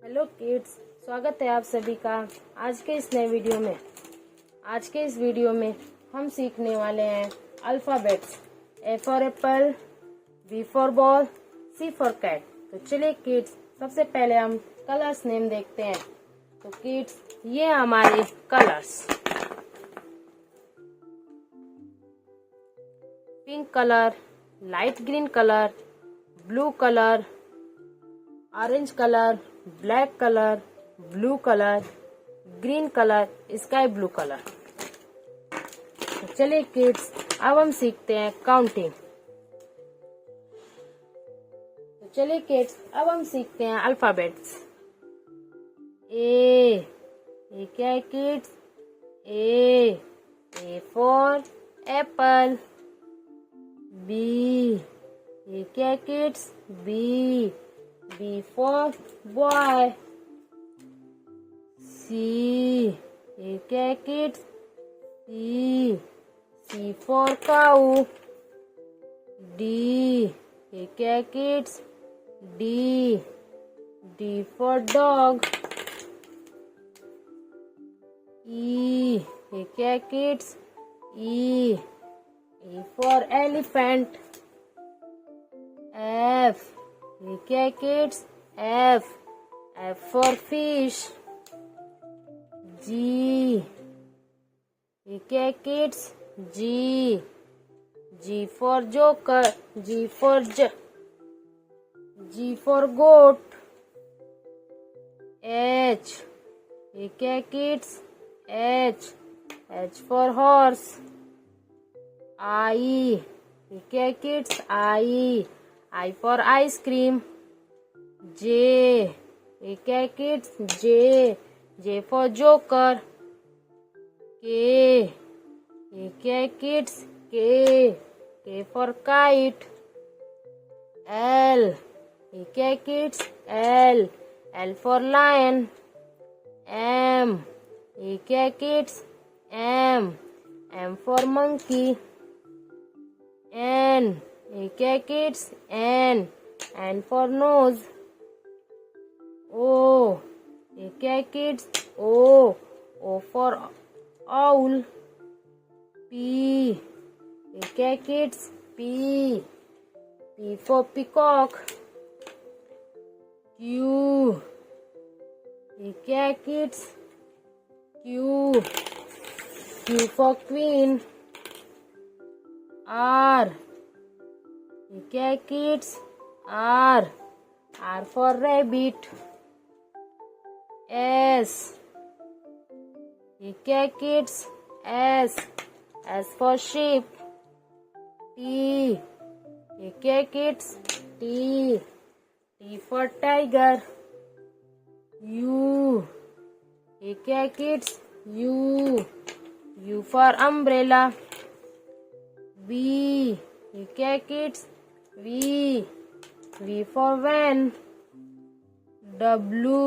Hello kids, स्वागत है आप सभी का आज के इस नए वीडियो में। आज के इस वीडियो में हम सीखने वाले हैं alphabets. A for apple, B for ball, C for cat. तो चलिए किड्स, सबसे पहले हम कलर्स नेम देखते हैं। तो किड्स, ये हमारे colours. Pink colour, light green colour, blue colour, orange colour, black colour, blue colour, green colour, sky blue colour. तो चलिए किड्स, अब हम सीखते हैं काउंटिंग। तो चलिए किड्स, अब हम सीखते हैं अल्फाबेट्स। ए क्या है kids? A for apple. B क्या है kids? B for boy. C क्या है kids? C for cow. D क्या है kids? D for dog. E क्या है kids? E for elephant. F क्या है kids? F for fish. G क्या है kids? G for joker. G for goat. H क्या है kids? H for horse. I क्या है kids? I for ice cream. J क्या है kids? J for joker. K क्या है kids? K for kite. L क्या है kids? L for lion. M क्या है kids? M for monkey. N क्या है kids? N for nose. O क्या है kids? O for owl. P क्या है kids? P for peacock. Q क्या है kids? Q for queen. R क्या है kids? R for rabbit. S क्या है kids? S for sheep. T क्या है kids? T for tiger. U क्या है kids? U for umbrella. V क्या है kids? V for van. W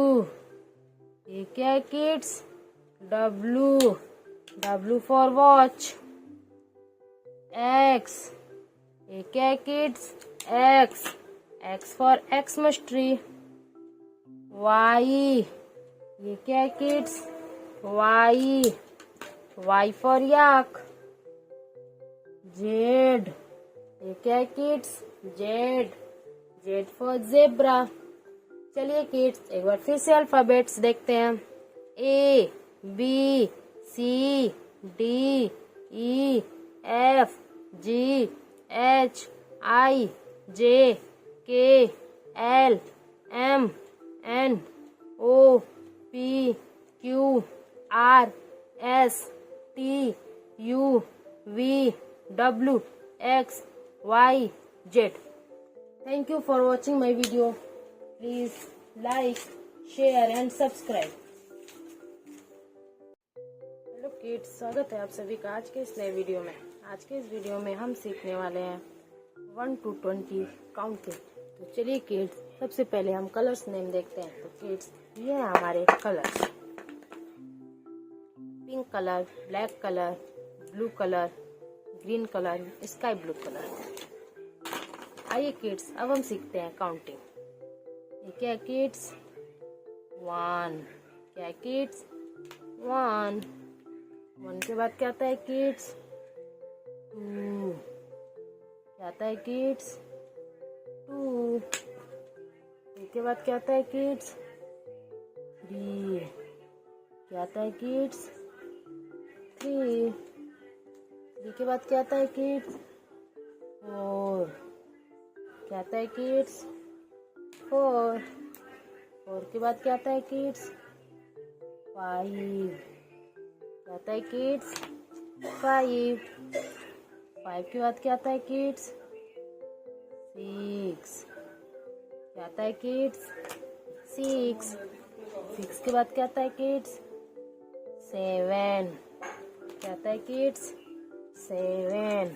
क्या है kids? W for watch. X क्या है kids? X for Xmas tree. Y क्या है kids? Y for yak. Z क्या है kids? Z for zebra. चलिए किड्स, एक बार फिर से अल्फाबेट्स देखते हैं। A B C D E F G H I J K L M N O P Q R S T U V W X Y Z. Thank you for watching my video. Please like, share and subscribe. Hello kids, स्वागत है आप सभी का आज के इस नए video में। आज के इस वीडियो में हम सीखने वाले हैं 1 to 20 काउंटिंग। तो चलिए किड्स, सबसे पहले हम कलर्स नेम देखते हैं। तो किड्स, ये हैं हमारे colours. Pink colour, black colour, blue colour, green colour, sky blue colour. आइए किड्स, अब हम सीखते हैं काउंटिंग। ये क्या है किड्स? वन। क्या है किड्स? वन। वन के बाद क्या आता है किड्स? टू। क्या आता है किड्स? टू। टू के बाद क्या आता है किड्स? थ्री। क्या आता है किड्स? थ्री। थ्री के बाद क्या आता है किड्स? फोर। क्या आता है किड्स? फोर। फोर के बाद क्या आता है किड्स? फाइव। क्या आता है किड्स? फाइव। फाइव के बाद क्या आता है किड्स? सिक्स। क्या आता है किड्स? सिक्स। सिक्स के बाद क्या आता है किड्स? सेवन। क्या आता है किड्स? सेवन।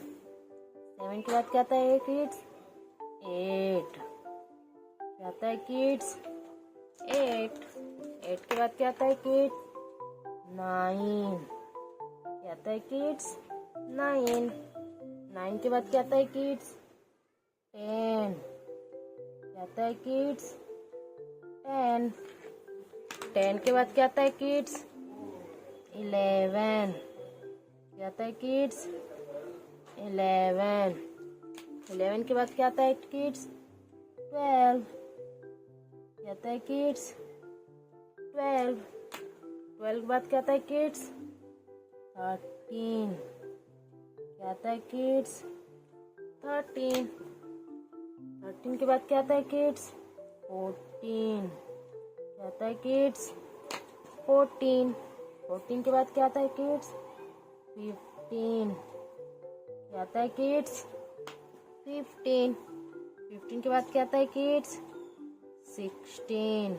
सेवन के बाद क्या आता है किड्स? एट। क्या आता है किड्स? एट। एट के बाद क्या आता है किड्स? नाइन। क्या आता है किड्स? नाइन। नाइन के बाद क्या आता है किड्स? टेन। क्या आता है किड्स? टेन। टेन के बाद क्या आता है किड्स? इलेवन। क्या आता है किड्स? इलेवन। इलेवन के बाद क्या आता है किड्स? ट्वेल्व। क्या आता है किड्स? ट्वेल्व। ट्वेल्व के बाद क्या आता है किड्स? थर्टीन। क्या आता है किड्स? थर्टीन। थर्टीन के बाद क्या आता है किड्स? फोर्टीन। क्या आता है किड्स? फोर्टीन। फोर्टीन के बाद क्या आता है किड्स? फिफ्टीन। क्या आता है किड्स? फिफ्टीन। फिफ्टीन के बाद क्या आता है किड्स? सिक्सटीन।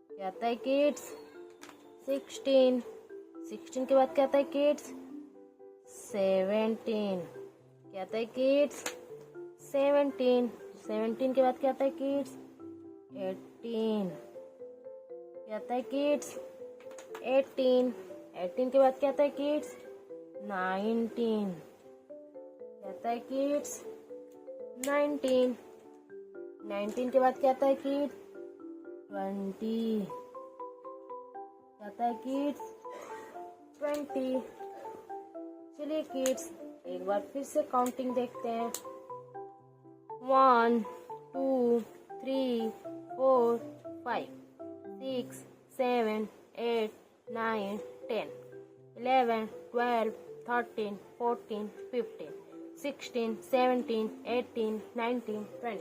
क्या आता है किड्स? सिक्सटीन। सिक्सटीन के बाद क्या आता है किड्स? सेवेंटीन। क्या आता है किड्स? सेवेंटीन। सेवेंटीन के बाद क्या आता है किड्स? एटीन। क्या आता है किड्स? एटीन। एटीन के बाद क्या आता है किड्स? नाइनटीन। क्या आता है किड्स? नाइनटीन। नाइनटीन के बाद क्या आता है किड्स? ट्वेंटी। क्या आता है किड्स? ट्वेंटी। चलिए किड्स एक बार फिर से काउंटिंग देखते हैं। 1 2 3 4 5 6 7 8 9 10 11 12 13 14 15 16 17 18 19 20।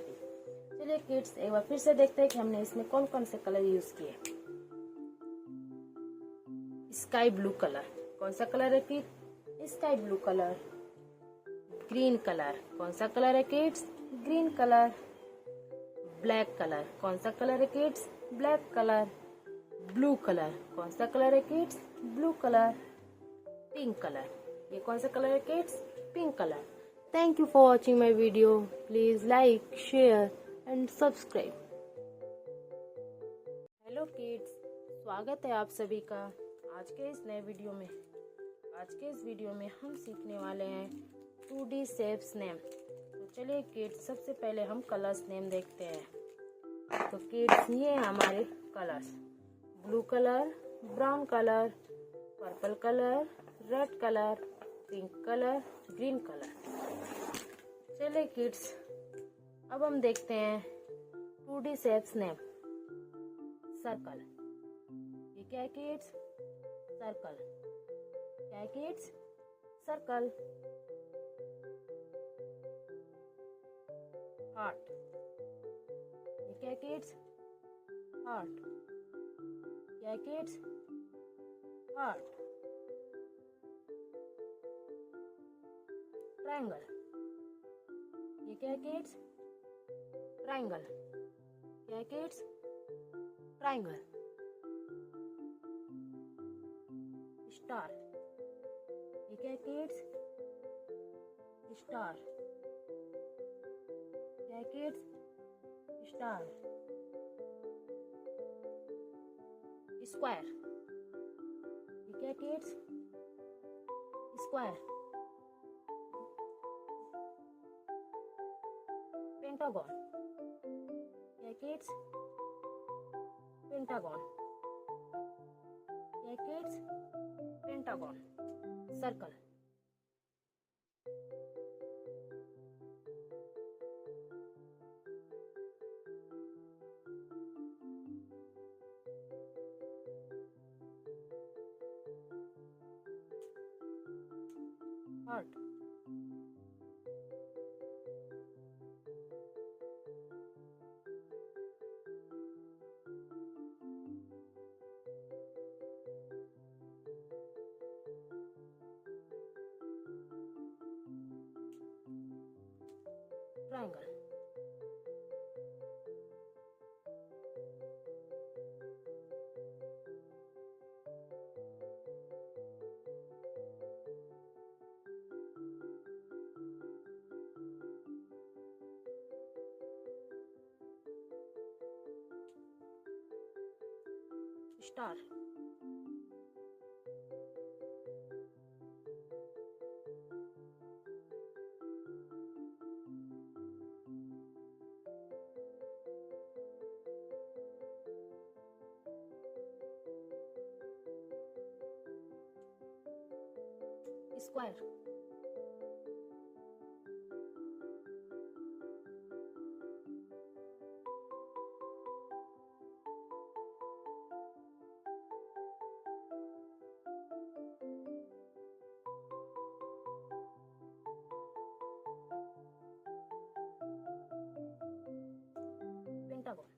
चलिए किड्स एक बार फिर से देखते हैं कि हमने इसमें कौन कौन से कलर यूज किए। Sky blue colour. कौन सा कलर है kids? Sky blue colour. Green colour. कौन सा कलर है kids? Green colour. Black colour. कौन सा कलर है kids? Black colour. Blue colour. कौन सा कलर है kids? Blue colour. Pink colour. ये कौन सा कलर है kids? Pink colour. Thank you for watching my video. Please like share and subscribe. Hello kids, स्वागत है आप सभी का आज के इस नए वीडियो में। आज के इस वीडियो में हम सीखने वाले हैं 2D शेप्स नेम। तो चलिए किड्स सबसे पहले हम कलर्स नेम देखते हैं। तो किड्स ये हमारे colours: blue colour, brown colour, purple colour, red colour, pink colour, green colour. चलिए किड्स अब हम देखते हैं 2D शेप्स नेम। सर्कल। ये क्या है किड्स? सर्कल। क्या है किड्स? सर्कल। हार्ट। ये क्या है किड्स? हार्ट। क्या है किड्स? हार्ट। ट्रायंगल। ये क्या है किड्स? ट्रायंगल। क्या है किड्स? ट्रायंगल। स्टार। ये क्या है किड्स? स्टार। क्या है किड्स? स्टार। स्क्वायर। ये क्या है किड्स? स्क्वायर। पेंटागन। क्या है kids? pentagon. A kids, pentagon, circle. Heart. Triangle. Star. Square. Pentagon.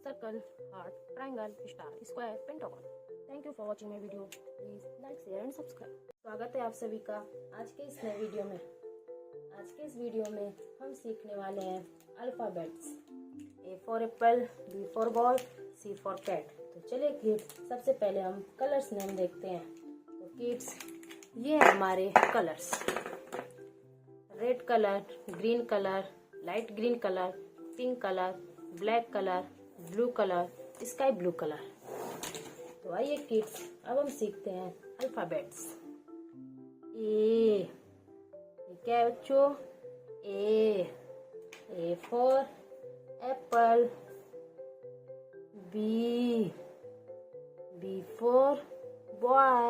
Circle, heart, triangle, star, square, pentagon. Thank you for watching my video. Please like, share and subscribe. स्वागत है आप सभी का आज के इस नए वीडियो में। आज के इस वीडियो में हम सीखने वाले हैं alphabets. A for apple, B for ball, C for cat। तो चलिए किड्स, सबसे पहले हम कलर्स नेम देखते हैं। तो किड्स, ये हैं हमारे colours. Red colour, green colour, light green colour, pink colour, black colour, blue colour, sky blue colour. तो आइए किड्स, अब हम सीखते हैं अल्फाबेट्स। ए क्या है बच्चों? A for apple. B for boy.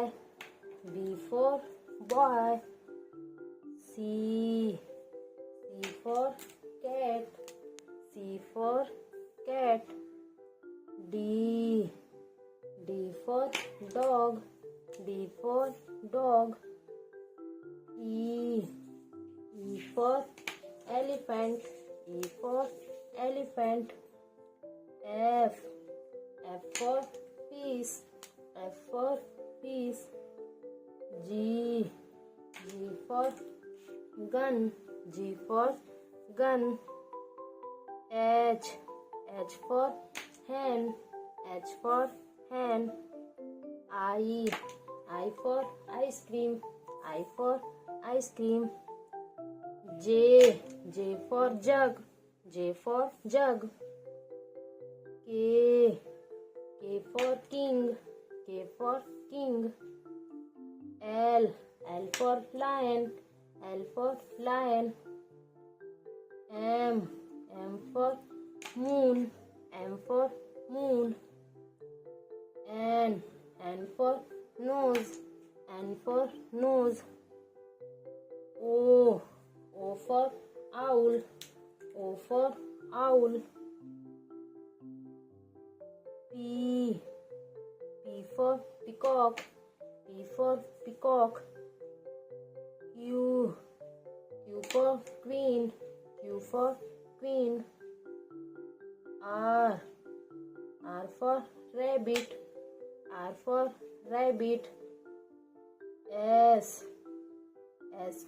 C for cat. D for dog. E for elephant. F for fish. G for gun. H for hen. I for ice cream. J for jug. K for king. L for lion. M for moon. N for nose. O for owl. P for peacock. Q for queen. R for rabbit. S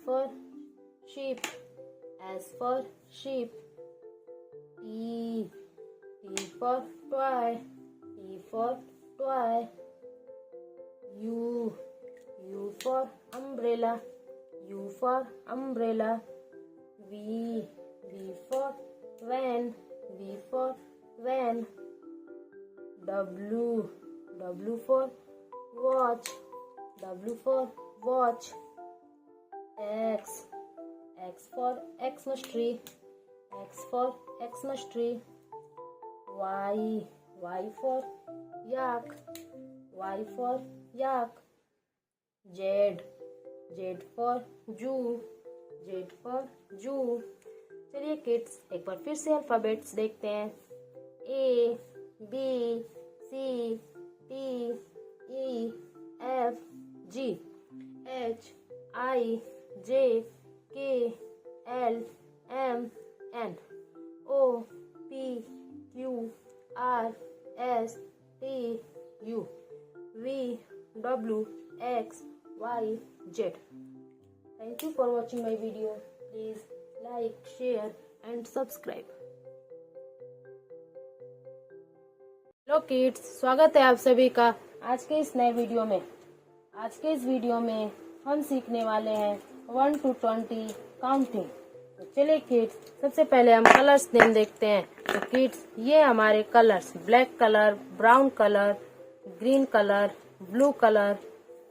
for sheep. T for toy, T for toy. U for umbrella, U for umbrella. V for van, V for van. W for watch, W for watch. X for Xmas tree, X for Xmas tree. Y for yak, Y for yak. Z for zoo, Z for zoo. चलिए kids एक बार फिर से alphabets देखते हैं। A B C D E F G H I J K L M N O P Q R S T U V W X Y Z. Thank you for watching my video. Please like, share and subscribe. Hello kids, स्वागत है आप सभी का आज के इस नए video में। आज के इस वीडियो में हम सीखने वाले हैं 1 to 20 काउंटिंग। तो चलिए किड्स, सबसे पहले हम कलर्स नेम देखते हैं। तो किड्स, ये हमारे colours black colour, brown colour, green colour, blue colour,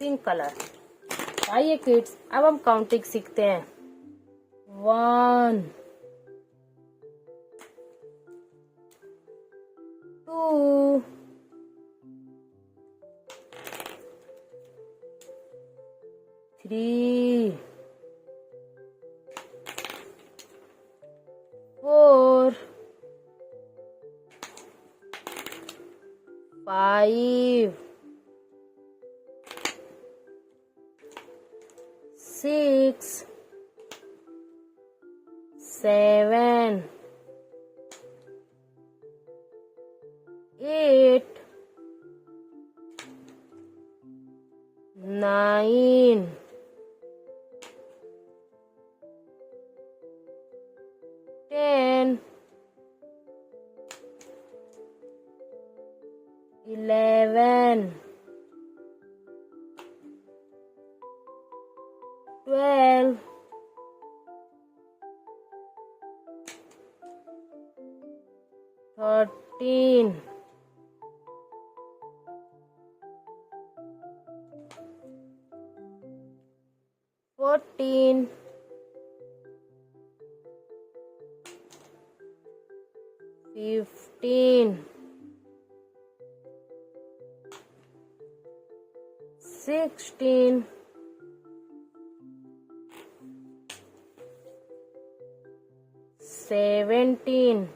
pink colour. आइए किड्स, अब हम काउंटिंग सीखते हैं। 1 2 3 4 5 6 7 8 9 10 11 12 13 14 15 16 17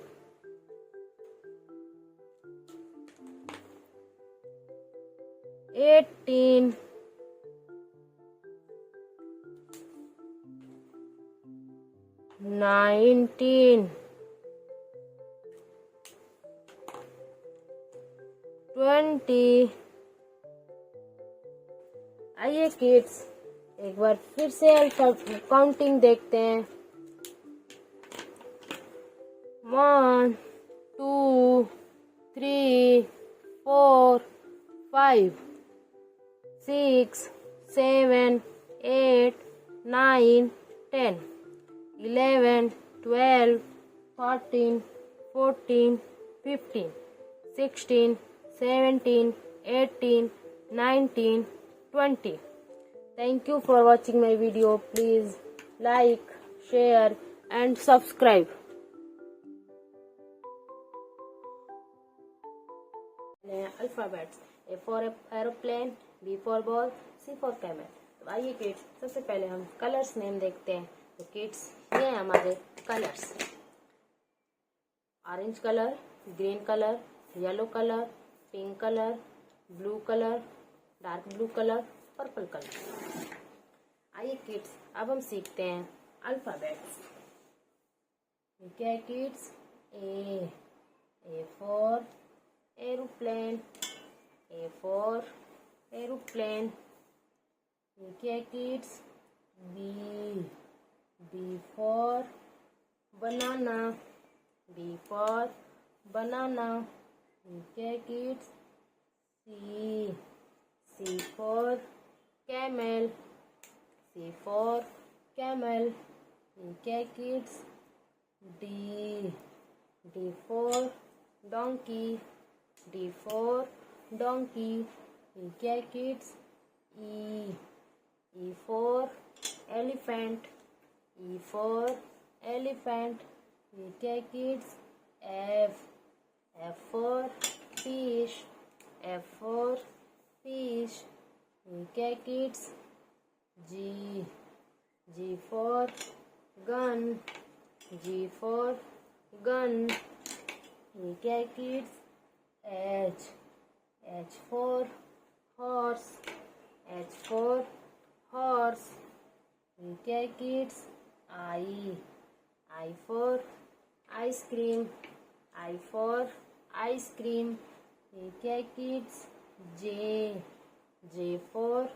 18 19 20। आइए किड्स, एक बार फिर से काउंटिंग देखते हैं। 1 2 3 4 5 6 7 8 9 10 11 12 13 14 15 16 17 18 19 20। Thank you for watching my video. Please like, share and subscribe. Alphabets: A for aeroplane, B for ball, C for camel। तो आइए किड्स, सबसे पहले हम कलर्स नेम देखते हैं। तो किड्स, ये हैं हमारे colours. Orange colour, green colour, yellow colour, pink colour, blue colour, dark blue colour, purple colour. आइए किड्स, अब हम सीखते हैं अल्फाबेट्स। क्या है kids? A for aeroplane, A for aeroplane. क्या है kids? B for banana, B for banana. ठीक है kids. C, C for camel, C for camel, ठीक है kids। D, D for donkey, D for donkey, ठीक है kids। E, E for elephant, E for elephant, ठीक है kids। F, F for fish, F for fish, ठीक है kids। G, G for gun, G for gun, ठीक है kids। H, H for horse, H for horse, ठीक है kids। I, I for ice cream, I for ice cream, ठीक है kids। J, J for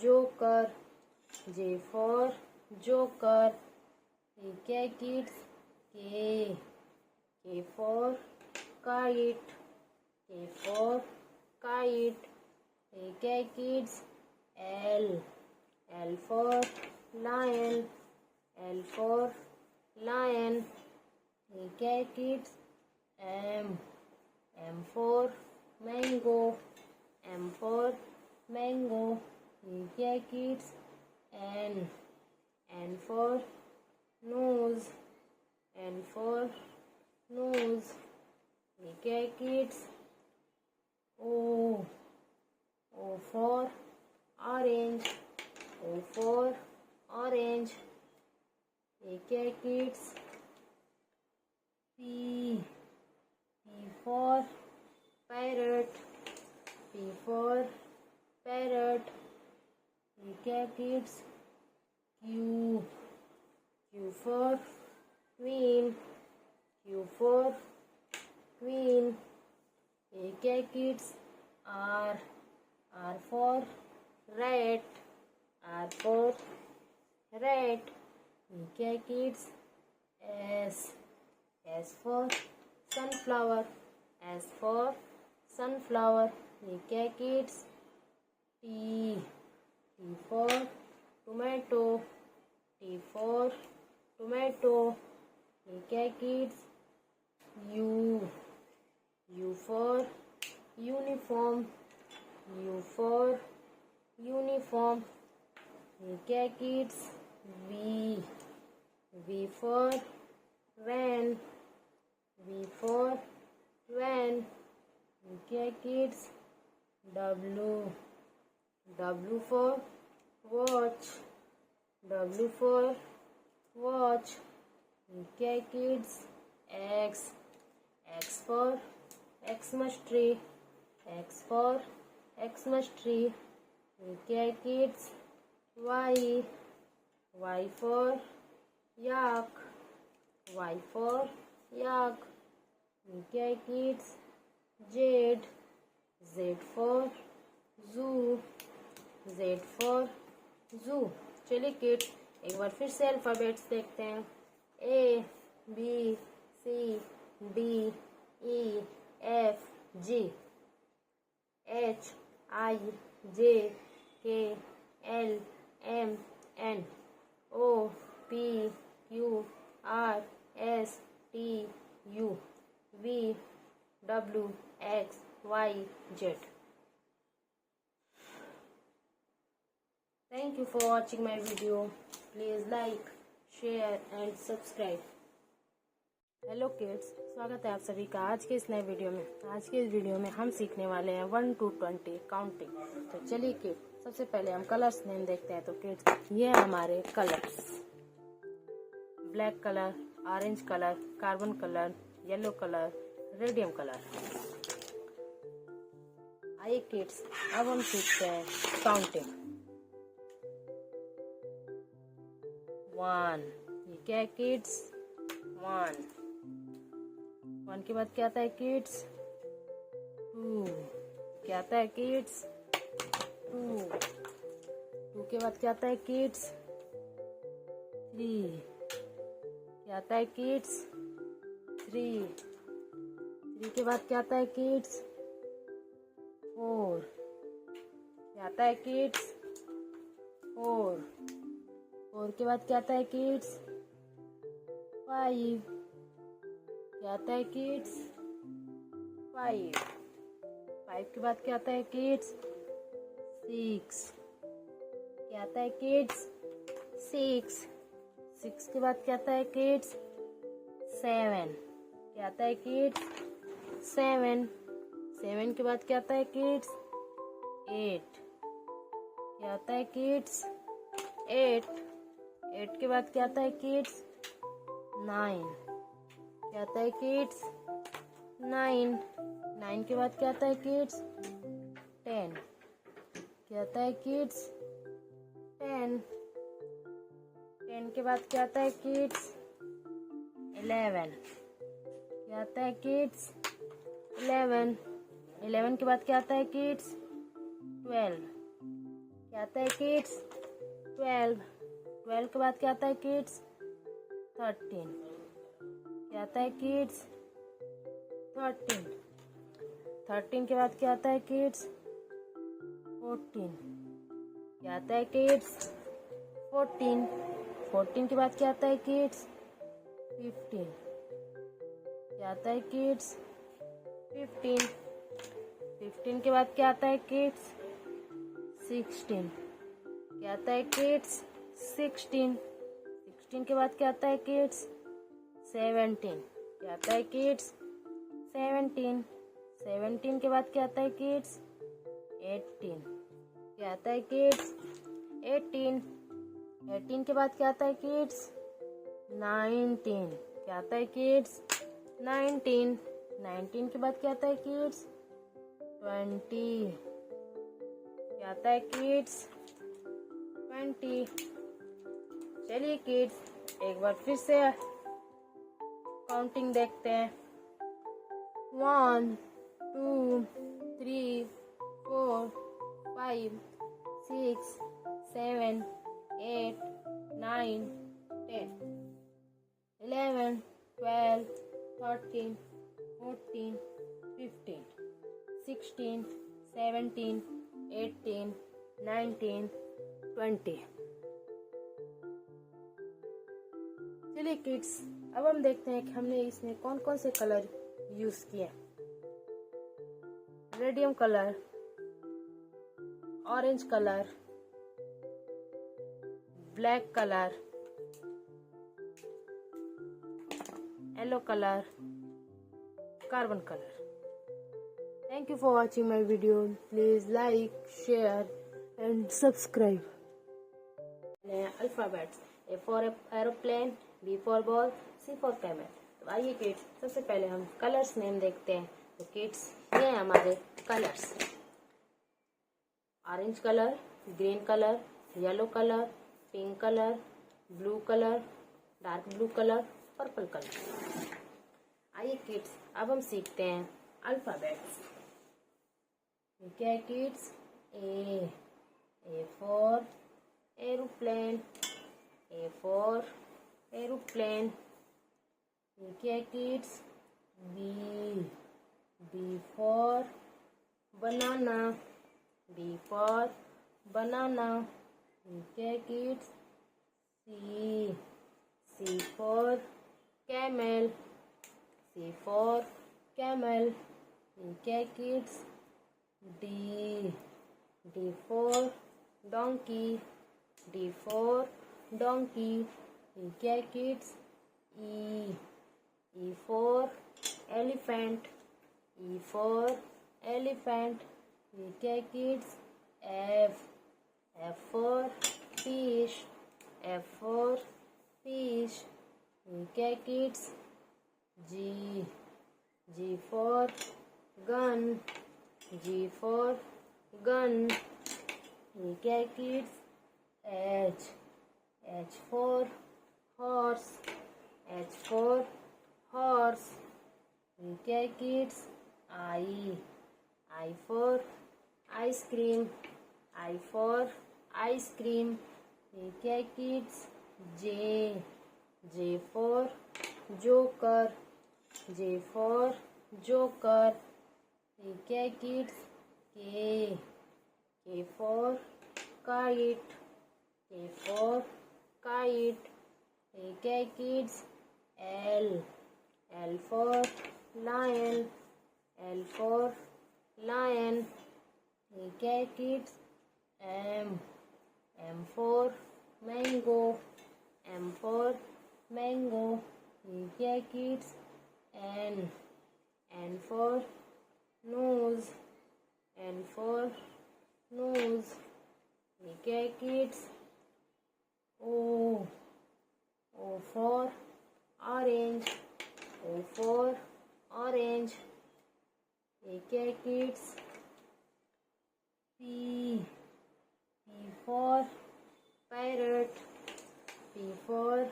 joker, J for joker, ठीक है kids। K, K for kite, K for kite, ठीक है kids। L, L for lion, L for lion, ठीक है kids। M, M for mango, M for mango, ठीक है kids। N, N for nose, N for nose, ठीक है kids। O, O for orange, O for orange, ठीक है kids। P, P for parrot, P for parrot, ठीक है kids। Q, Q for queen, Q for queen, ठीक है kids। R, R for rat, R for rat, ठीक है kids। S, S for sunflower, S for sunflower, ठीक है kids। T, T for tomato, T for tomato, ठीक है kids। U, U for uniform, U for uniform, ठीक है kids। V, V for van, V for van, ठीक है kids। W, W for watch, W for watch, ठीक है kids। X, X for Xmas tree, X for Xmas tree, ठीक है kids। Y, Y for yak, Y for yak, ठीक है kids। Z, Z for zoo, Z for zoo, चलिए kids एक बार फिर से अल्फ़ाबेट्स देखते हैं। A, B, C, D, E, F, G, H, I, J, K, L, M, N, O, P, Q, R, S, T, U, V, W, X, Y, Z. Thank you for watching my video. Please like, share and subscribe. Hello kids, स्वागत है आप सभी का आज के इस नए video में। आज के इस वीडियो में हम सीखने वाले हैं 1 to 20 काउंटिंग। तो चलिए किड्स सबसे पहले हम कलर्स नेम देखते हैं। तो किड्स ये हमारे colours, black colour, orange colour, carbon colour, yellow colour, radium colour. आइए किड्स अब हम सीखते हैं काउंटिंग। 1, ये क्या है किड्स? 1 के बाद क्या आता है किड्स? 2 क्या आता है किड्स? 2 के बाद क्या आता है किड्स? 3 क्या आता है किड्स? 3 बी के बाद क्या आता है किड्स? 4। क्या आता है किड्स? 4। 4 के बाद क्या आता है किड्स? 5। क्या आता है किड्स? 5। 5 के बाद क्या आता है किड्स? 6। क्या आता है किड्स? 6। 6 के बाद क्या आता है किड्स? 7। क्या आता है किड्स? 7। 7 के बाद क्या आता है किड्स? 8। क्या आता है किड्स? 8। 8 के बाद क्या आता है किड्स? 9। क्या आता है किड्स? 9। 9 के बाद क्या आता है किड्स? 10। क्या आता है किड्स? 10। 10 के बाद क्या आता है किड्स? 11। क्या आता है किड्स? 11। 11 के बाद क्या आता है किड्स? 12। क्या आता है किड्स? 12। 12 के बाद क्या आता है किड्स? 13। क्या आता है किड्स? 13। 13 के बाद क्या आता है किड्स? 14। क्या आता है किड्स? 14। 14 के बाद क्या आता है किड्स? 15। क्या आता है किड्स? 15। 15 के बाद क्या आता है किड्स? 16। क्या आता है किड्स? 16। 16 के बाद क्या आता है किड्स? 17। क्या आता है किड्स? 17। 17 के बाद क्या आता है किड्स? 18। क्या आता है किड्स? 18। 18 के बाद क्या आता है किड्स? 19। क्या आता है किड्स? 19। 19 के बाद क्या आता है किड्स? 20। क्या आता है किड्स? 20। चलिए किड्स एक बार फिर से काउंटिंग देखते हैं। 1 2 3 4 5 6 7 8 9 10 11 12 13 14 15 16 17 18 19 20। चलिए किड्स अब हम देखते हैं कि हमने इसमें कौन कौन से कलर यूज किए। Radium colour, orange colour, black colour, yellow colour, carbon colour. Thank you for watching my video. Please like, share and subscribe. Alphabets. A for aeroplane, B for ball, C for camel. तो आइए kids सबसे पहले हम colours name देखते हैं। तो kids ये हैं हमारे colours. Orange colour, green colour, yellow colour, pink colour, blue colour, dark blue colour, purple colour. आइए किड्स अब हम सीखते हैं अल्फाबेट्स। क्या है kids? A for aeroplane, A for aeroplane. क्या है kids? B for banana, B for banana. क्या है kids? C for camel, C for camel. क्या है kids? D for donkey, D for donkey. क्या है kids? E for elephant, E for elephant. क्या है kids? F for fish, F for fish. क्या है kids? G for gun, G for gun. क्या है kids? H for horse, H for horse. क्या है kids? I for ice cream, I for ice cream. क्या है kids? J for joker, J for joker. K kids, K for kite, K for kite. K kids, L for lion, L for lion. K kids, M for mango, M for mango. K kids, N for nose, N for nose. K kids, O for orange, O for orange. K kids, P for parrot, P for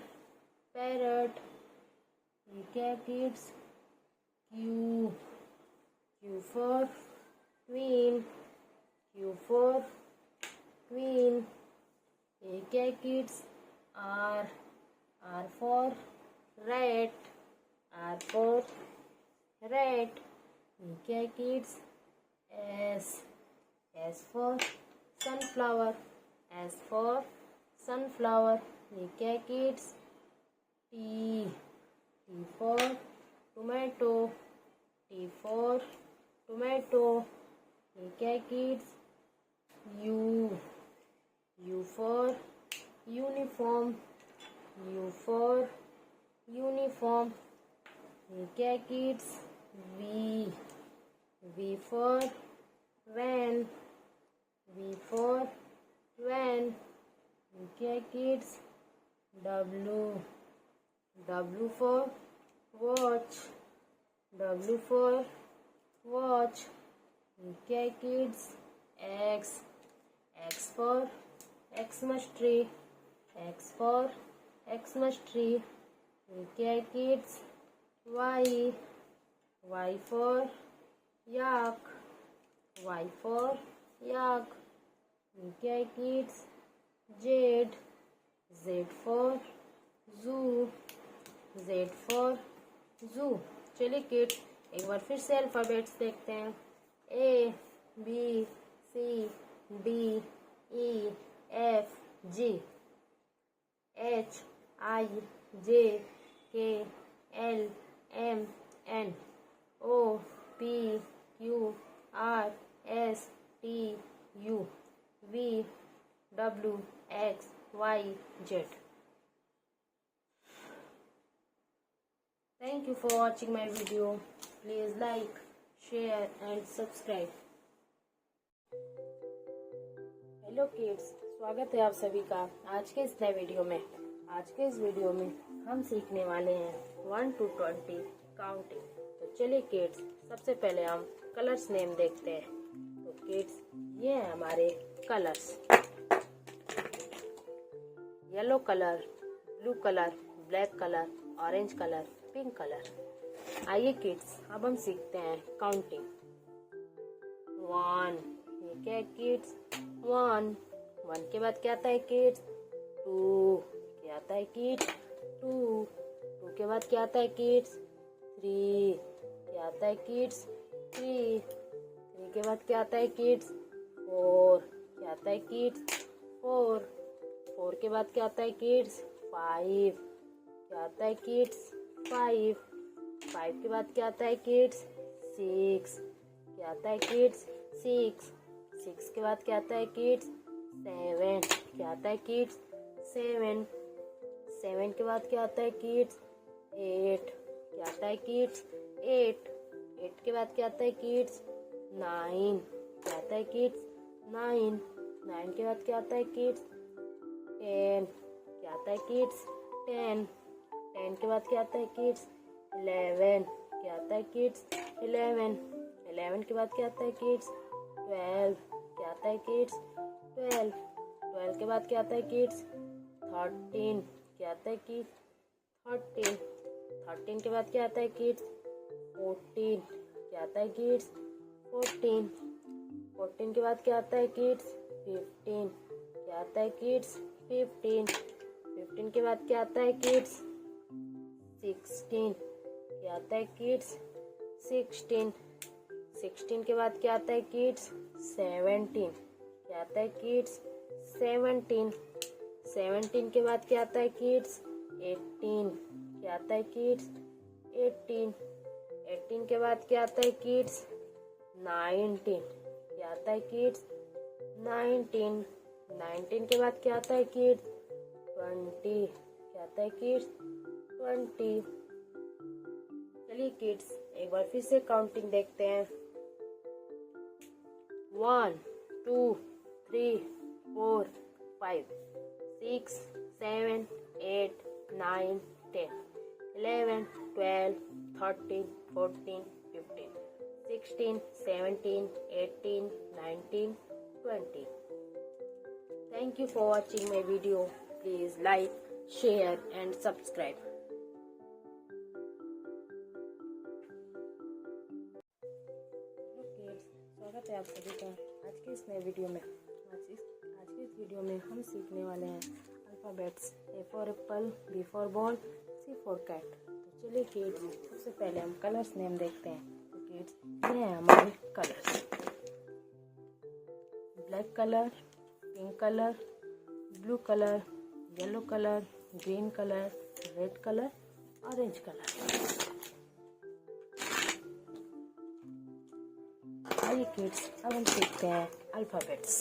parrot. K kids, Q for queen, Q for queen. K kids, R for rat, R for rat. K kids, S for sunflower, S for sunflower. K kids, T for tomato, T for tomato. K kids, U for uniform, U for uniform. K kids, V for van, V for van. K kids, W for watch, W for watch. K kids, X for Xmas tree, X for Xmas tree. K kids, Y for yak, Y for yak. K kids, Z for zoo, Z for zoo. चलिए kids एक बार फिर से alphabets देखते हैं। A B C D E F G H I J K L M N O P Q R S T U V W X Y Z. Thank you for watching my video. Please like, share and subscribe. Hello kids, स्वागत है आप सभी का आज के इस नए video में। आज के इस वीडियो में हम सीखने वाले हैं 1 to 20 काउंटिंग। तो चलिए किड्स, सबसे पहले हम कलर्स नेम देखते हैं। तो किड्स, ये हैं हमारे colours. Yellow colour, blue colour, black colour, orange colour, pink colour. आइए किड्स, अब हम सीखते हैं काउंटिंग। 1, ये क्या है किड्स? 1 के बाद क्या आता है किड्स? 2 क्या आता है किड्स? 2 के बाद क्या आता है किड्स? 3 क्या आता है किड्स? 3 के बाद क्या आता है किड्स? 4 क्या आता है किड्स? 4 के बाद क्या आता है किड्स? 5 क्या आता है किड्स? 5 के बाद क्या आता है किड्स? 6 क्या आता है किड्स? 6 के बाद क्या आता है किड्स? 7 क्या आता है किड्स? 7 के बाद क्या आता है किड्स? 8 क्या आता है किड्स? 8 के बाद क्या आता है किड्स? 9 क्या आता है किड्स? 9 के बाद क्या आता है किड्स? 10 क्या आता है किड्स? 10 के बाद क्या आता है किड्स? 11 क्या आता है किड्स? 11 के बाद क्या आता है किड्स? 12 क्या आता है किड्स? 12 के बाद क्या आता है किड्स? 13 क्या आता है किड्स? 13 के बाद क्या आता है किड्स? 14 क्या आता है किड्स? 14 के बाद क्या आता है किड्स? 15 क्या आता है किड्स? 15 के बाद क्या आता है किड्स? 16 क्या आता है किड्स? 16, 16 के बाद क्या आता है किड्स? 17, क्या आता है किड्स? 17, 17 के बाद क्या आता है किड्स? 18, क्या आता है किड्स? 18, 18 के बाद क्या आता है किड्स? 19, क्या आता है किड्स? 19, 19 के बाद क्या आता है किड्स? 20, क्या आता है किड्स? 20। चलिए किड्स एक बार फिर से काउंटिंग देखते हैं। 1, 2, 3, 4, 5, 6, 7, 8, 9, 10, 11, 12, 13, 14, 15, 16, 17, 18, 19, 20. Thank you for watching my video. Please like, share and subscribe. स्वागत है आप सभी का आज के इस नए वीडियो में। आज के इस वीडियो में हम सीखने वाले हैं alphabets. A for apple, B for ball, C for cat. तो चलिए किड्स सबसे पहले हम कलर्स नेम देखते हैं। तो किड्स ये हैं हमारे colours. Black colour, pink colour, blue colour, yellow colour, green colour, red colour, orange colour. आइए किड्स अब हम सीखते हैं अल्फ़ाबेट्स।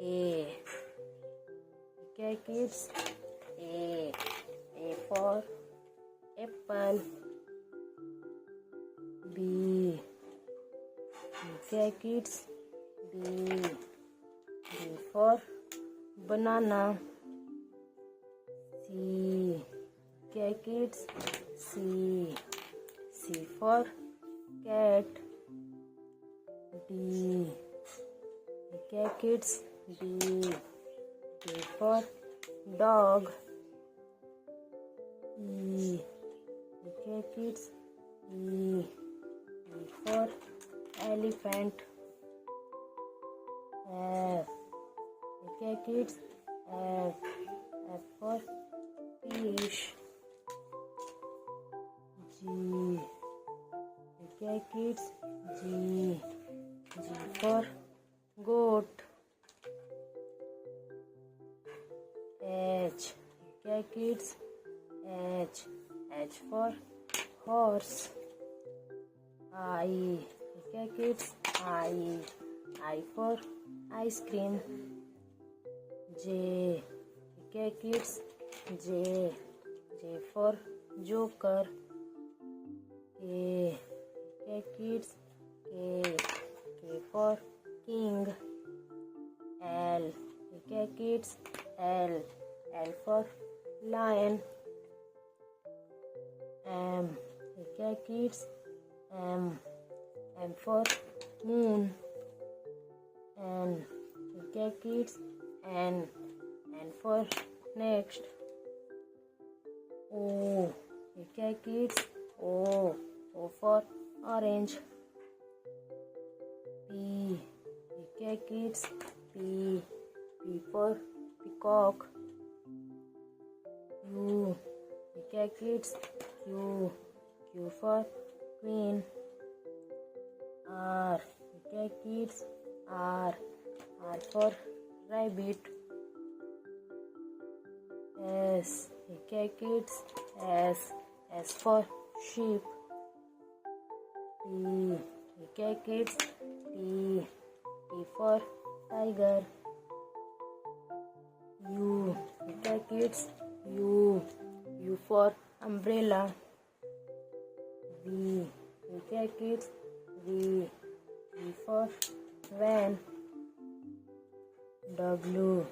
ए, क्या है kids? A for apple. B, क्या है kids? B for banana. C, क्या है kids? C for cat. D, क्या है kids? D for dog. E, क्या है kids? E for elephant. F, क्या है kids? F for fish. G, क्या है kids? G for goat. H, क्या है kids? H for horse. I, क्या है kids? I for ice cream. J, क्या है kids? J for joker. K, क्या है kids? K for king. L, क्या है kids? L for lion. M, क्या है kids? M for moon. N, क्या है kids? N for next. O, क्या है kids? O for orange. P, क्या है kids? P for peacock. U, क्या है kids? Q for queen. R, क्या है kids? R for rabbit. S, क्या है kids? S for sheep. T, क्या है kids? T for tiger. U, क्या है kids? U for umbrella. V, क्या है kids? V for van. W,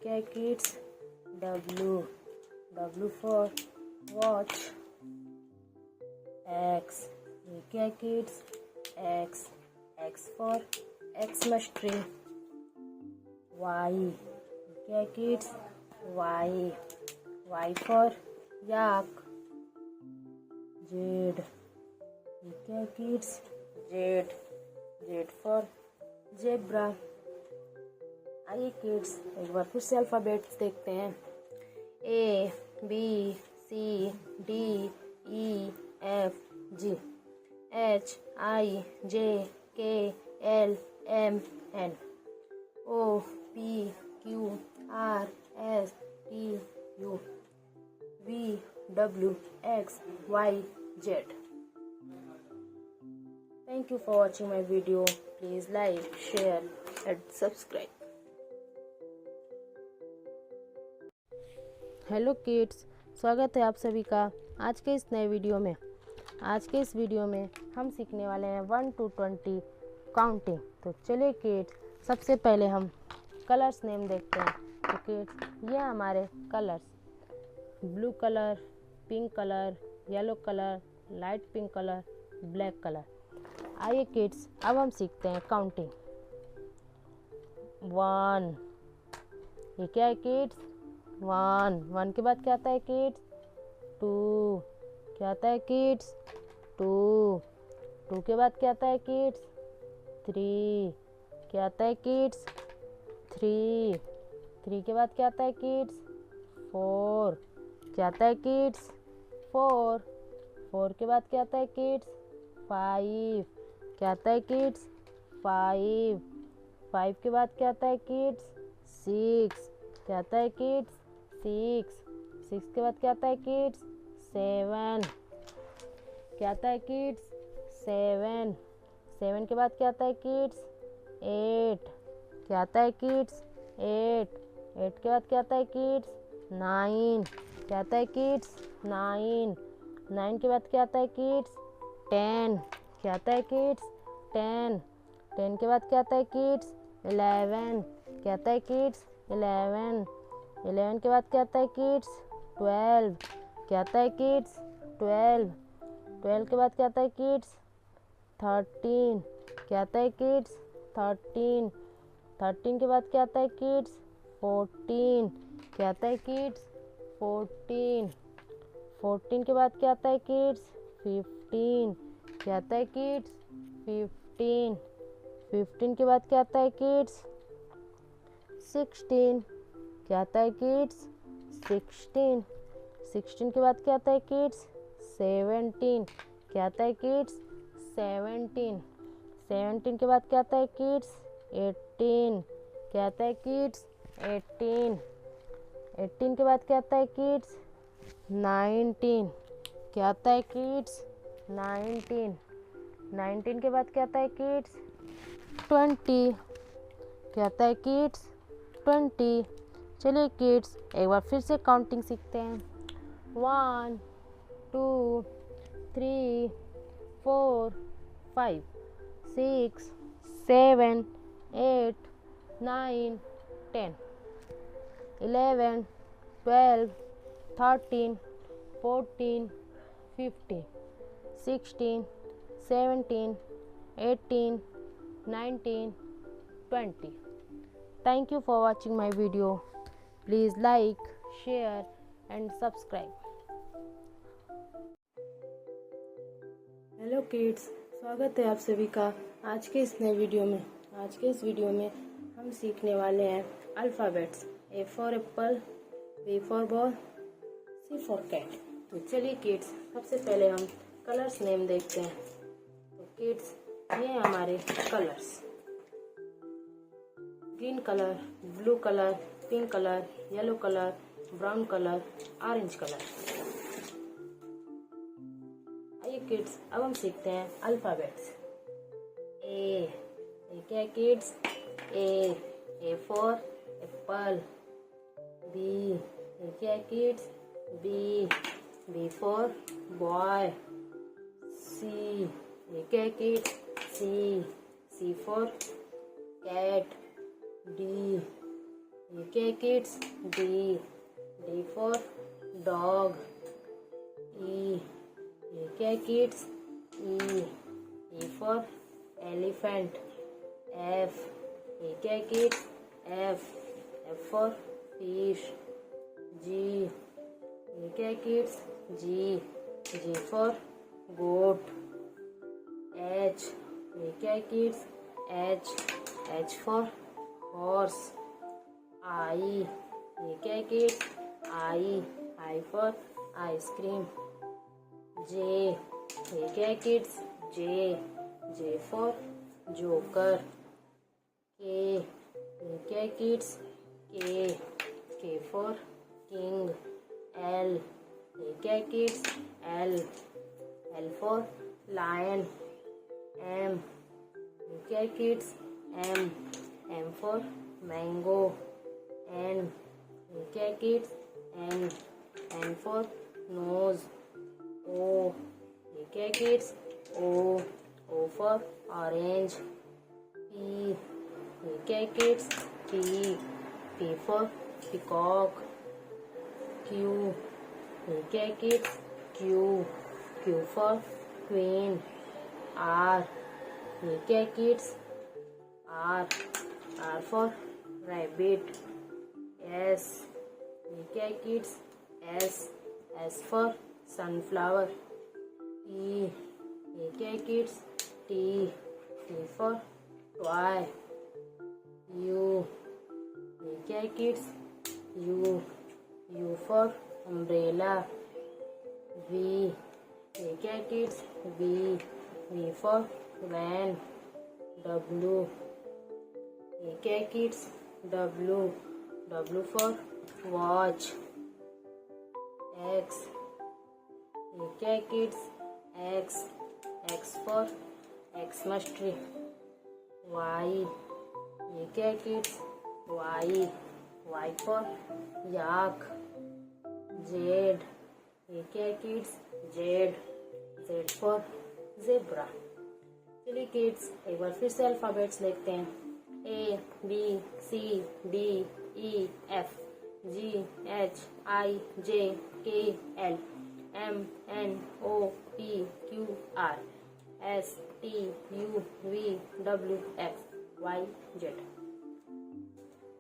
क्या है kids? W for watch. X, क्या है kids? X for Xmas tree. Y, क्या है kids? Y for yak. Z, क्या है किड्स? Z for zebra. आइए किड्स एक बार फिर से अल्फ़ाबेट्स देखते हैं। A, B, C, C D E F G H I J K L M N O P Q R S T U V W X Y Z. Thank you for watching my video. Please like, share and subscribe. Hello kids, स्वागत है आप सभी का आज के इस नए video में। आज के इस वीडियो में हम सीखने वाले हैं 1 to 20 काउंटिंग। तो चलिए किड्स, सबसे पहले हम कलर्स नेम देखते हैं। तो किड्स, ये हमारे colours blue colour, pink colour, yellow colour, light pink colour, black colour. आइए किड्स, अब हम सीखते हैं काउंटिंग। 1, ये क्या है किड्स? 1 के बाद क्या आता है किड्स? 2, क्या आता है किड्स? 2 के बाद क्या आता है किड्स? 3, क्या आता है किड्स? 3 के बाद क्या आता है किड्स? 4, क्या आता है किड्स? 4 के बाद क्या आता है किड्स? 5, क्या आता है किड्स? 5 के बाद क्या आता है किड्स? 6, क्या आता है किड्स? 6 के बाद क्या आता है किड्स? 7, क्या आता है किड्स? 7 के बाद क्या आता है किड्स? 8, क्या आता है किड्स? 8 के बाद क्या आता है किड्स? 9, क्या आता है किड्स? 9 के बाद क्या आता है किड्स? 10, क्या आता है किड्स? 10 के बाद क्या आता है किड्स? 11, क्या आता है किड्स? 11 के बाद क्या आता है किड्स? 12, क्या आता है किड्स? 12 के बाद क्या आता है किड्स? 13, क्या आता है किड्स? 13 के बाद क्या आता है किड्स? 14, क्या आता है किड्स? 14 के बाद क्या आता है किड्स? 15, क्या आता है किड्स? 15 के बाद क्या आता है किड्स? 16, क्या आता है किड्स? 16 के बाद क्या आता है किड्स? 17, क्या आता है किड्स? 17 के बाद क्या आता है किड्स? 18, क्या आता है किड्स? 18 के बाद क्या आता है किड्स? 19, क्या आता है किड्स? 19 के बाद क्या आता है किड्स? 20, क्या आता है किड्स? 20। चलिए किड्स, एक बार फिर से काउंटिंग सीखते हैं। 1 2 3 4 5 6 7 8 9 10 11 12 13 14 15 16 17 18 19 20. Thank you for watching my video. Please like, share and subscribe. Hello kids, स्वागत है आप सभी का आज के इस नए वीडियो में। आज के इस वीडियो में हम सीखने वाले हैं alphabets. A for apple, B for ball, C for cat। तो चलिए किड्स, सबसे पहले हम कलर्स नेम देखते हैं। तो किड्स, ये हैं हमारे colours. Green colour, blue colour, pink colour, yellow colour, brown colour, orange colour. आइए किड्स, अब हम सीखते हैं अल्फ़ाबेट्स। ए क्या है kids? A for apple. B क्या है kids? B for boy. C क्या है kids? C for cat. D क्या है kids? D for dog. E क्या है kids? E for elephant. F क्या है kids? F for fish. G क्या है kids? G for goat. H क्या है kids? H for horse. I क्या है kids? I for ice cream. J क्या है kids? J for joker. K क्या है kids? K for king. L क्या है kids? L for lion. M क्या है kids? M for mango. N क्या है kids? N for nose. O क्या है kids? O for orange. P क्या है kids? P for peacock. Q क्या है kids? Q for queen. R क्या है kids? R for rabbit. S क्या है kids? S for sunflower. T क्या है kids? T for toy. U क्या है kids? U for umbrella. V क्या है kids? V for van. W क्या है kids? W for watch. X क्या है kids? X for Xmas tree. Y क्या है kids? Y for yak. Z क्या है किड्स? Z for zebra. चलिए किड्स एक बार फिर से अल्फ़ाबेट्स लिखते हैं। A B C D E F G H I J K L M N O P Q R S T U V W X Y Z।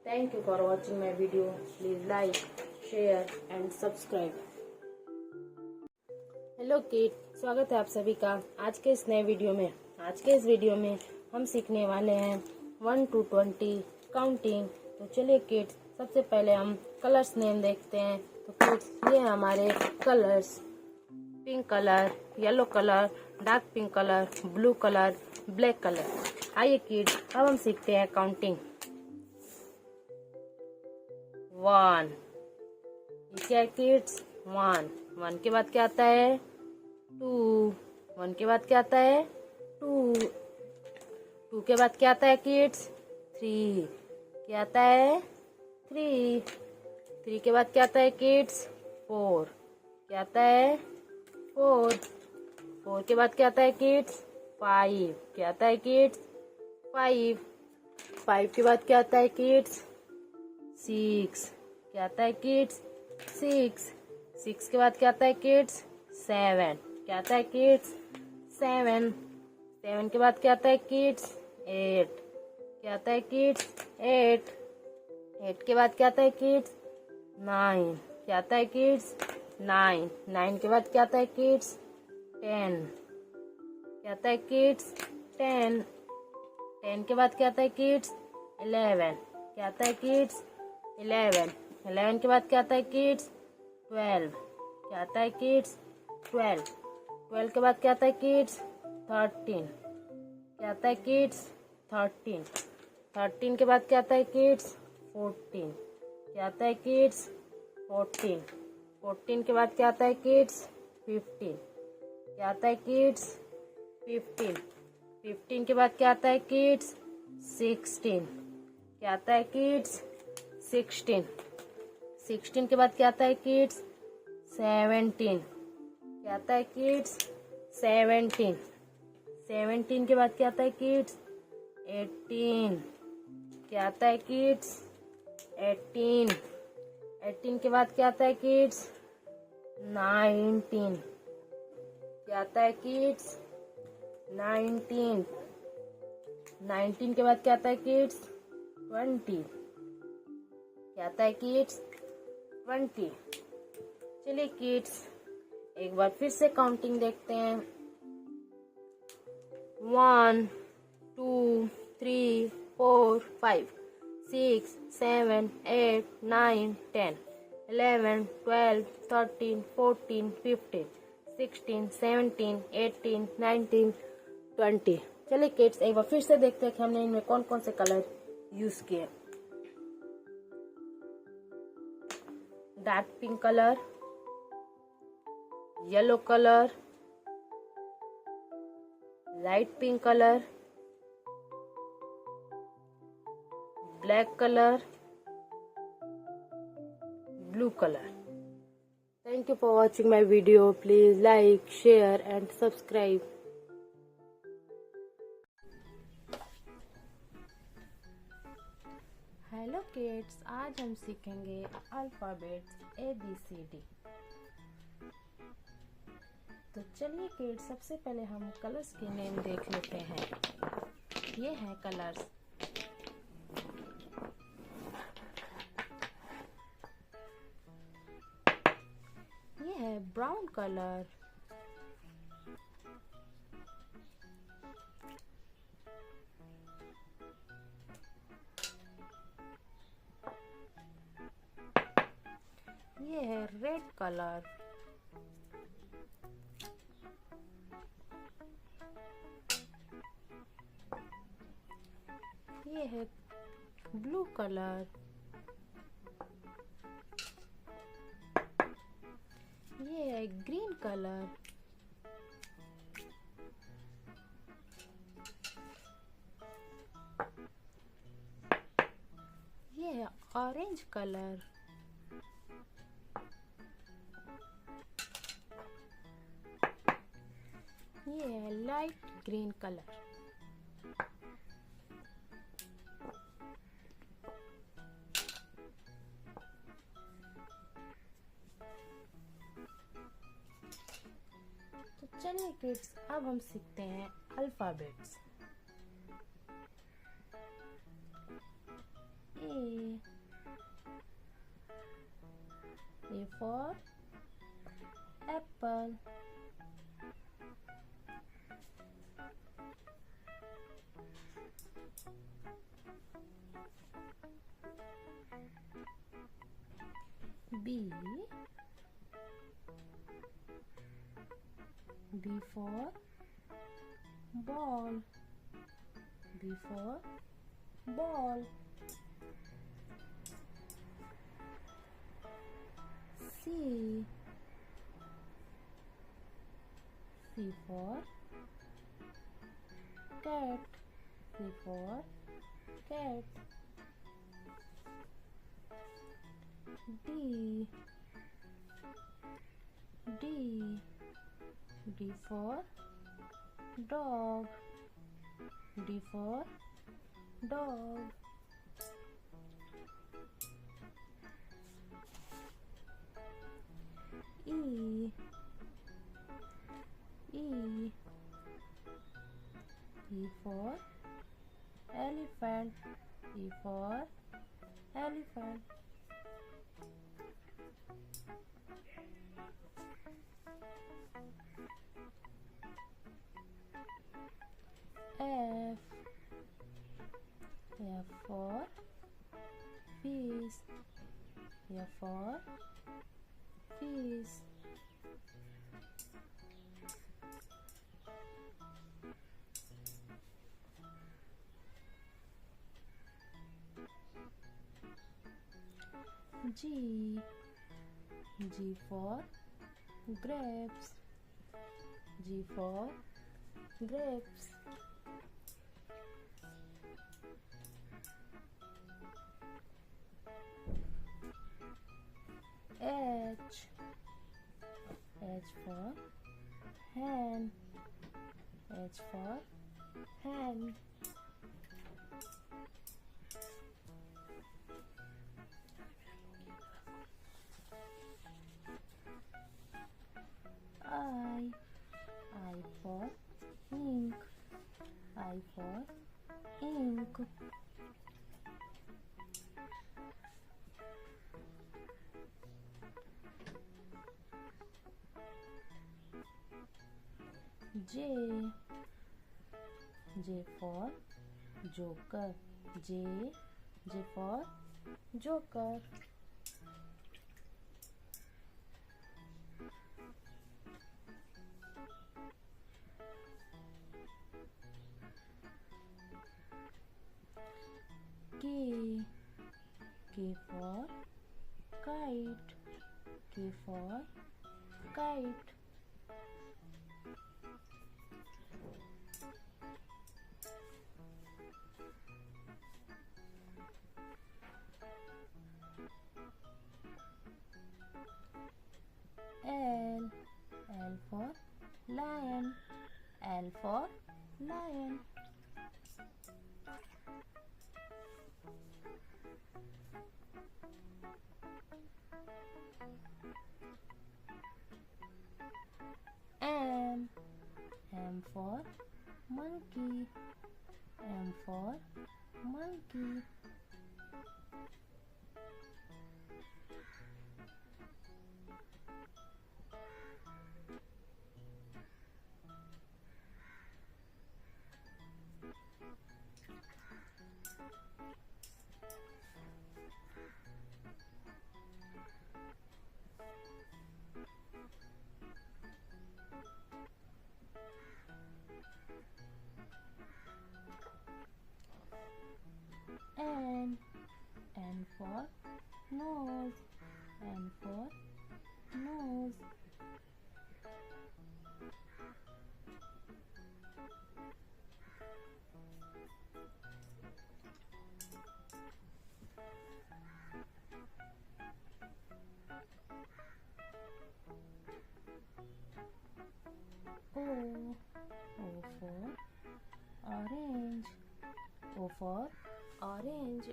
Thank you for watching my video. Please like, share and subscribe. Hello kid, स्वागत है आप सभी का आज के इस नए video में। आज के इस वीडियो में हम सीखने वाले हैं 1 to 20 काउंटिंग। तो चलिए किड्स सबसे पहले हम कलर्स नेम देखते हैं। तो किड्स ये है हमारे colours. Pink colour, yellow colour, dark pink colour, blue colour, black colour. आइए किड्स अब हम सीखते हैं काउंटिंग। 1 ये क्या है किड्स? 1 के बाद क्या आता है? 2 1 के बाद क्या आता है? 2 के बाद क्या आता है किड्स? 3 क्या आता है? 3 के बाद क्या आता है किड्स? 4 क्या आता है? 4 के बाद क्या आता है किड्स? 5 क्या आता है किड्स? 5 के बाद क्या आता है किड्स? 6 क्या आता है किड्स? 6 के बाद क्या आता है किड्स? 7 क्या आता है किड्स? 7 के बाद क्या आता है किड्स? 8 क्या आता है किड्स? 8 के बाद क्या आता है किड्स? 9 क्या आता है किड्स? 9 के बाद क्या आता है किड्स? 10 क्या आता है किड्स? 10 के बाद क्या आता है किड्स? 11 क्या आता है किड्स? 11 के बाद क्या आता है किड्स? 12 क्या आता है किड्स? 12 के बाद क्या आता है किड्स? 13 क्या आता है किड्स? 13 के बाद क्या आता है किड्स? 14 क्या आता है किड्स? 14 के बाद क्या आता है किड्स? 15 क्या आता है किड्स? 15 के बाद क्या आता है किड्स? 16 क्या आता है किड्स? 16 के बाद क्या आता है किड्स? 17 क्या आता है किड्स? 17 के बाद क्या आता है किड्स? 18 क्या आता है किड्स? 18 के बाद क्या आता है किड्स? 19 क्या आता है किड्स? 19 के बाद क्या आता है किड्स? 20 क्या आता है किड्स? 20। चलिए किड्स एक बार फिर से काउंटिंग देखते हैं। 1 2 3 4 5 6 7 8 9 10 11, 12, 13, 14, 15, 16, 17, 18, 19, 20। चलिए किड्स एक बार फिर से देखते हैं कि हमने इनमें कौन कौन से कलर यूज किए। Dark pink colour, yellow colour, light pink colour, black colour, blue color. Thank you for watching my video. Please like, share and subscribe. Hello kids, आज हम सीखेंगे अल्फाबेट्स ABCD। तो चलिए किड्स, सबसे पहले हम कलर्स के नेम देख लेते हैं। ये हैं कलर्स। ये है ब्राउन कलर, ये है रेड कलर, ये है ब्लू कलर, ये है ग्रीन कलर, ये है ऑरेंज कलर, ये है लाइट ग्रीन कलर। तो चलिए किड्स, अब हम सीखते हैं alphabets. A for apple, B for ball, B for ball. C for cat, C for cat. D for dog, D for dog. E for elephant, E for elephant. F for fish, F for fish. G for grapes, G for grapes. H for hen, H for hen. I for ink, I for ink. J for joker, J for joker. for kite. K for kite. L. L for lion. L for lion. M. M for monkey. M for monkey. N. N for nose. N for nose. O. O for orange. O for orange.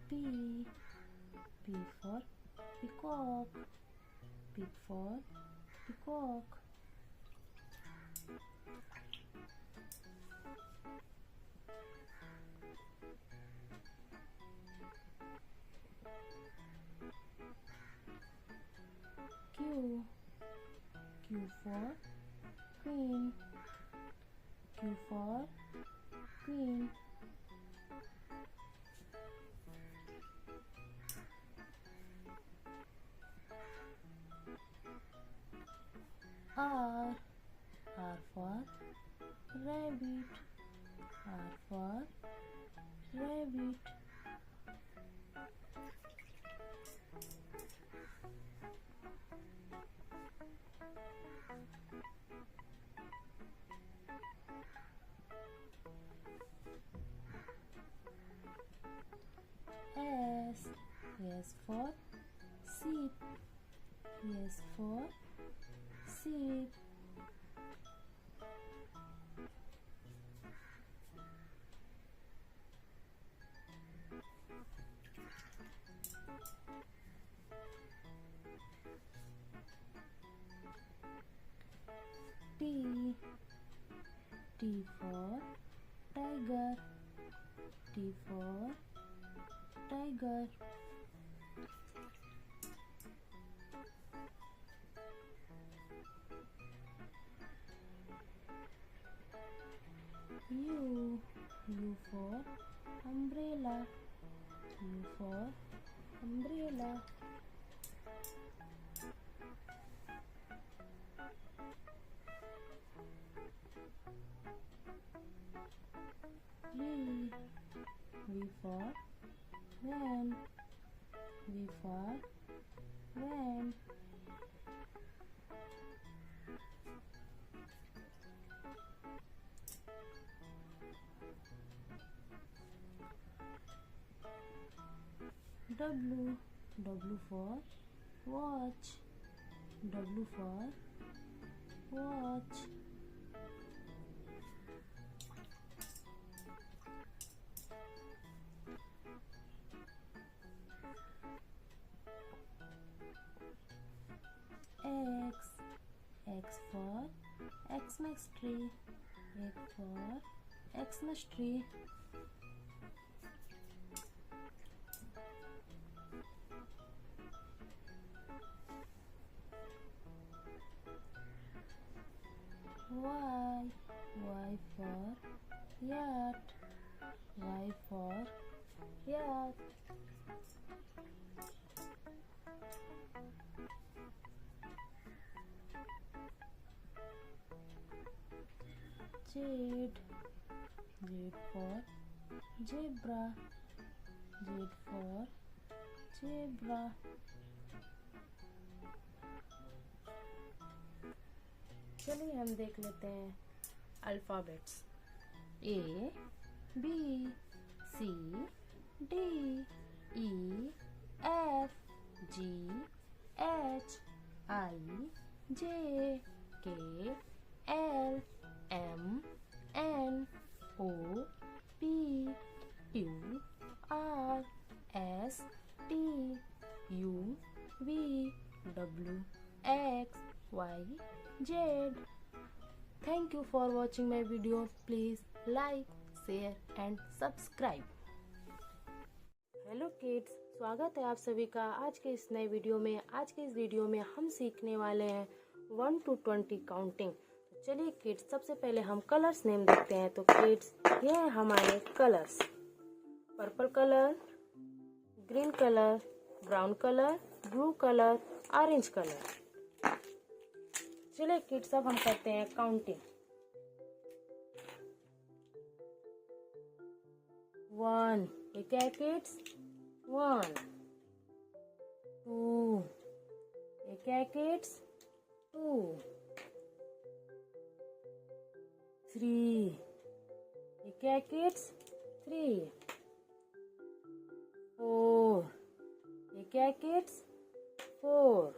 P. P for peacock. P for peacock. Q. Q for queen. Q for queen. R. R for rabbit. R for rabbit. S. S for sheep. S for sheep. T. T for tiger. T for tiger. U. U for umbrella. U for umbrella. V. V for van. V for van. W. W for watch. W for watch. X. X for Xmas tree. X for Xmas tree. Y. Y for yacht. Y for yacht. jade. Z for zebra. Z for zebra. चलिए हम देख लेते हैं alphabets. A B C D E F G H I J K L M N O P Q R S T U V W X Y Z. Thank you for watching my video. Please like, share and subscribe. Hello kids, स्वागत है आप सभी का आज के इस नए video में। आज के इस वीडियो में हम सीखने वाले हैं 1 to 20 काउंटिंग। तो चलिए किड्स, सबसे पहले हम कलर्स नेम देखते हैं। तो किड्स, ये हैं हमारे colours: purple colour, green colour, brown colour, blue colour, orange colour. चलिए किड्स, अब हम करते हैं काउंटिंग। 1, ये क्या है किड्स? 1 2, ये क्या है किड्स? 2 3, ये क्या है किड्स? 3 4, ये क्या है किड्स? 4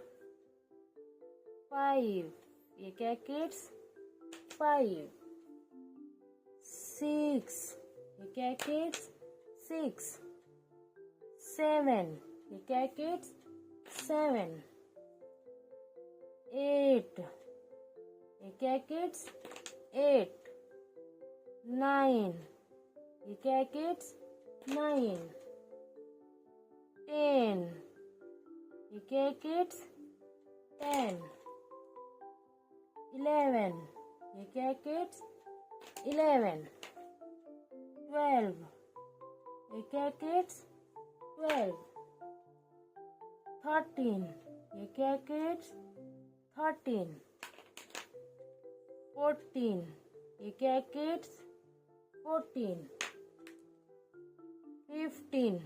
5, ये क्या है किड्स? 5 6, ये क्या है किड्स? 6 7, ये क्या है किड्स? 7 8, ये क्या है किड्स? 8 9, ये क्या है किड्स? 9 10, ये क्या है किड्स? 10 11, ये क्या है किड्स? 11 12, ये क्या है किड्स? 12 13, ये क्या है किड्स? 13 14, ये क्या है किड्स? 14 15,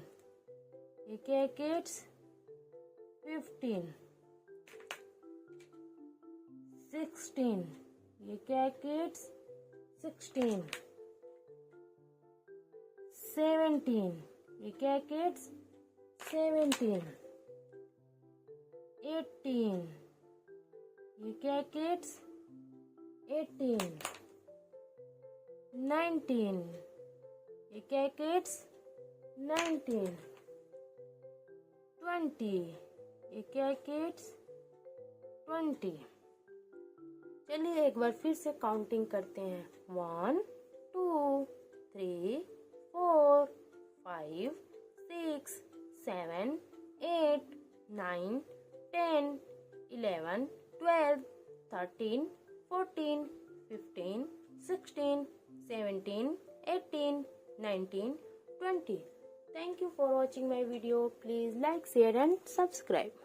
ये क्या है किड्स? 15 16, ये क्या है किड्स? 16 17, ये क्या है किड्स? 17 18, ये क्या है किड्स? 18 19, ये क्या है किड्स? 19 20, ये क्या है किड्स? 20। चलिए एक बार फिर से काउंटिंग करते हैं। 1 2 3 4 5 6 7 8 9 10 11 12 13 14 15 16 17 18 19 20. Thank you for watching my video. Please like, share and subscribe.